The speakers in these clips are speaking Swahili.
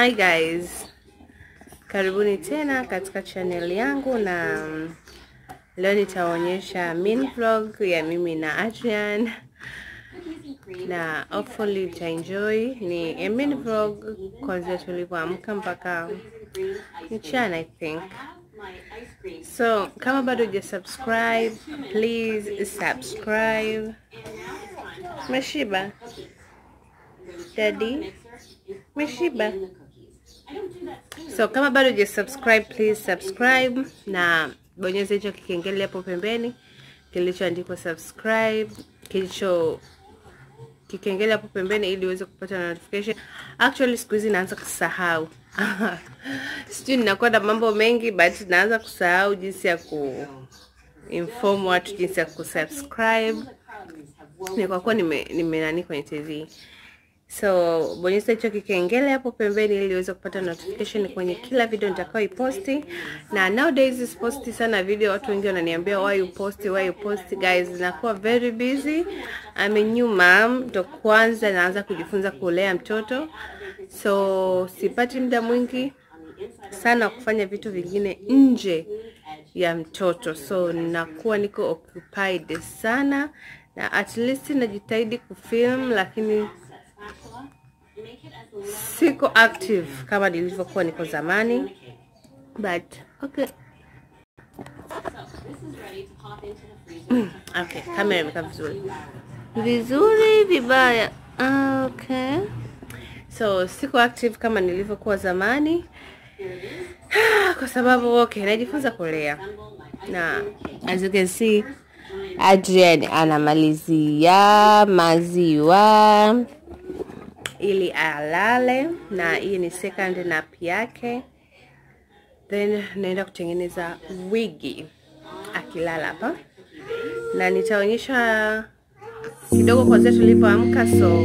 Hi guys, karibuni tena katika channel yangu, na leo nitaonyesha mini vlog ya mimi na Adrian, na hopefully utaenjoy. Ni a mini vlog kwanza tulipoamka mpaka mchana I think. So kama bado hujasubscribe, please subscribe. Meshiba Daddy, meshiba. So kama bado hujasubscribe, please subscribe na bonyeza hicho kikengele hapo pembeni kilichoandikwa subscribe, kikengele hapo pembeni ili uweze kupata notification. Actually siku hizi naanza kusahau. Sijui ninakuwa na mambo mengi but naanza kusahau jinsi ya inform watu jinsi ya kusubscribe. Ni kwa kuwa nani kwenye TV. So bonyeza hicho kikengele hapo pembeni ili uweze kupata notification kwenye kila video nitakayoiposti. Na nowadays siposti sana video, watu wengi wananiambia why you post guys. Nakuwa very busy. I'm a new mom, ndo kwanza naanza kujifunza kulea mtoto. So sipati muda mwingi sana kufanya vitu vingine nje ya mtoto. So nakuwa niko occupied sana, na at least najitahidi kufilm lakini siko active kama nilivyokuwa niko zamani. But okay. Okay, kamera imekaa vizuri vibaya. Okay. So siko active kama nilivyokuwa zamani. Kwa sababu okay, najifunza kulea. Na as you can see, Adrian anamalizia maziwa ili alale, na hii ni second nap yake. Then naenda kutengeneza wigi akilala hapa, na nitaonyesha kidogo kwanza tulipoamka. So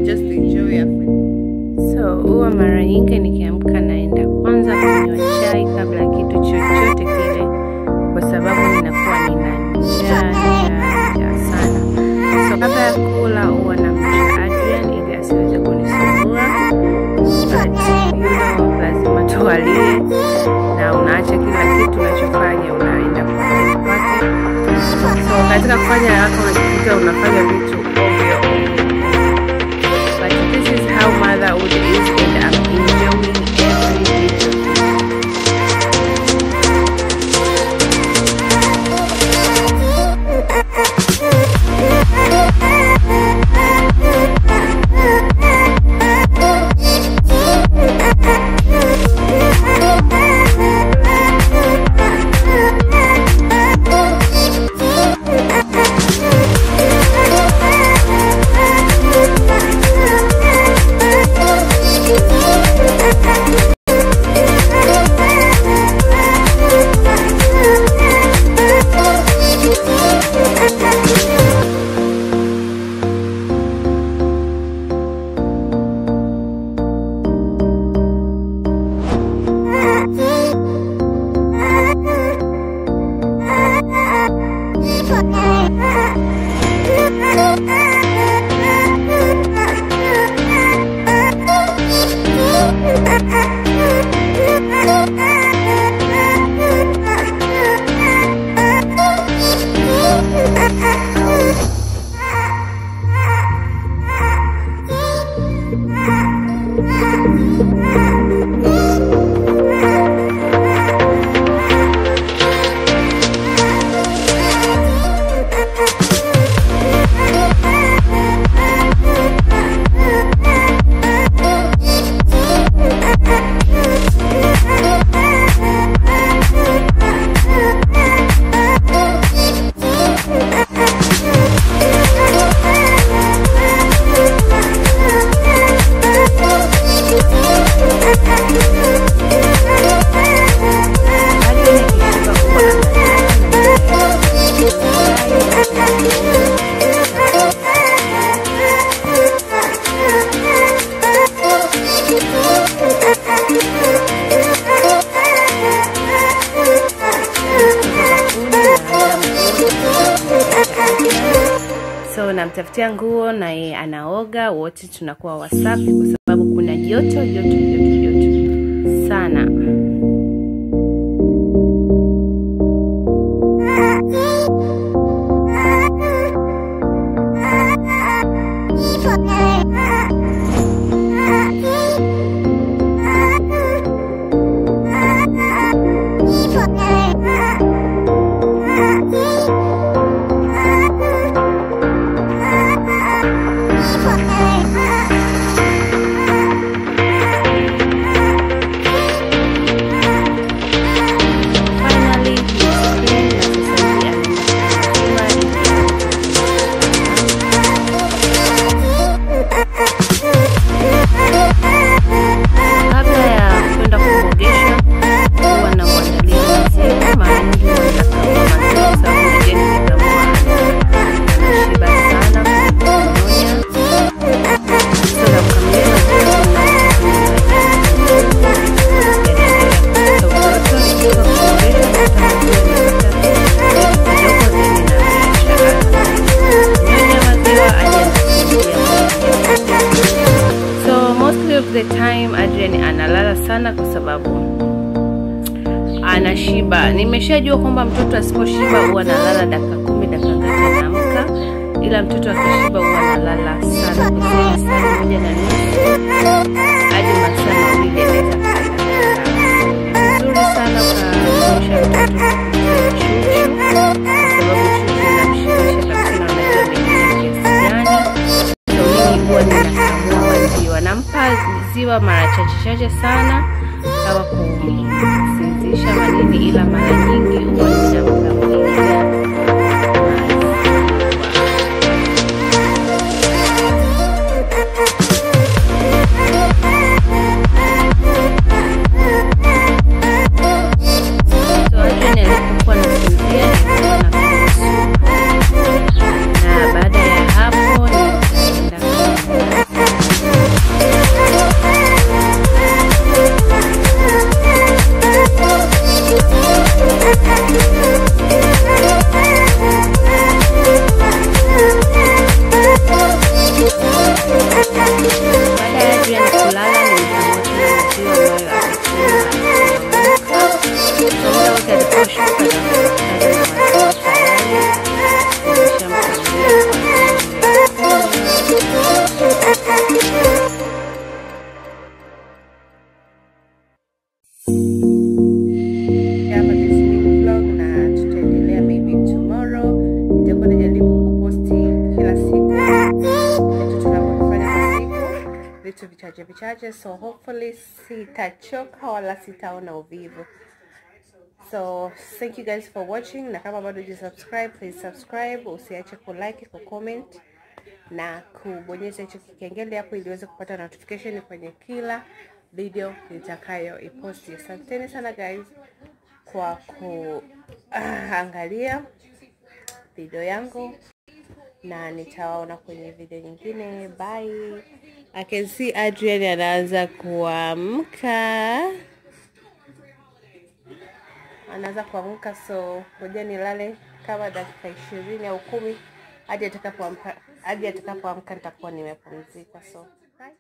just enjoy it. So huwa mara nyingi nikiamka naenda kwanza kunywa chai kabla kitu chochote kile, kwa sababu ninakuwa nina njaa sana. So kabla ya kula huwa namlisha Adrian ili asiweze kunisumbua. But lazima tuwalie, na unaacha kila kitu unachofanya unaenda kwake. So katika kufanya yako unajikuta unafanya vitu ovyo. But this is how motherhood is, and I'm enjoying every bit of it. So namtafutia nguo na yeye anaoga, wote tunakuwa wasafi kwa sababu sababu kuna joto sana. The time Adrian analala sana kwa sababu anashiba. Nimeshajua kwamba mtoto asiposhiba huwa analala dakika 10 dakika 30 anaamka, ila mtoto akishiba huwa analala sana kwa saa 1:30 hadi masaa 2 anaweza kulala. Nzuri sana kwa mtoto chuchu kwa sababu chuchu inamshibisha kabisa na unajua mengine kiasi gani. Mimi huwa ninakamua maziwa, nampa ziwa mara chache sana kama kumsinzisha manini, ila mara nyingi huwa ninamkamulia. So Adrian alipokuwa anasinzia nilikuwa na baada ya hapo nitaenda vichache, so hopefully sitachoka wala sitaona uvivu. So thank you guys for watching, na kama bado hujasubscribe please subscribe, usiache ku like, ku comment na kubonyeza hicho kengele hapo ili uweze kupata notification kwenye kila video nitakayo iposti. Asanteni sana guys kwa kuangalia video yangu, na nitawaona kwenye video nyingine. Bye. I can see Adrian anaanza kuamka. So ngoja nilale kama dakika 20 au 10 hadi atakapoamka nitakuwa nimepumzika. So bye.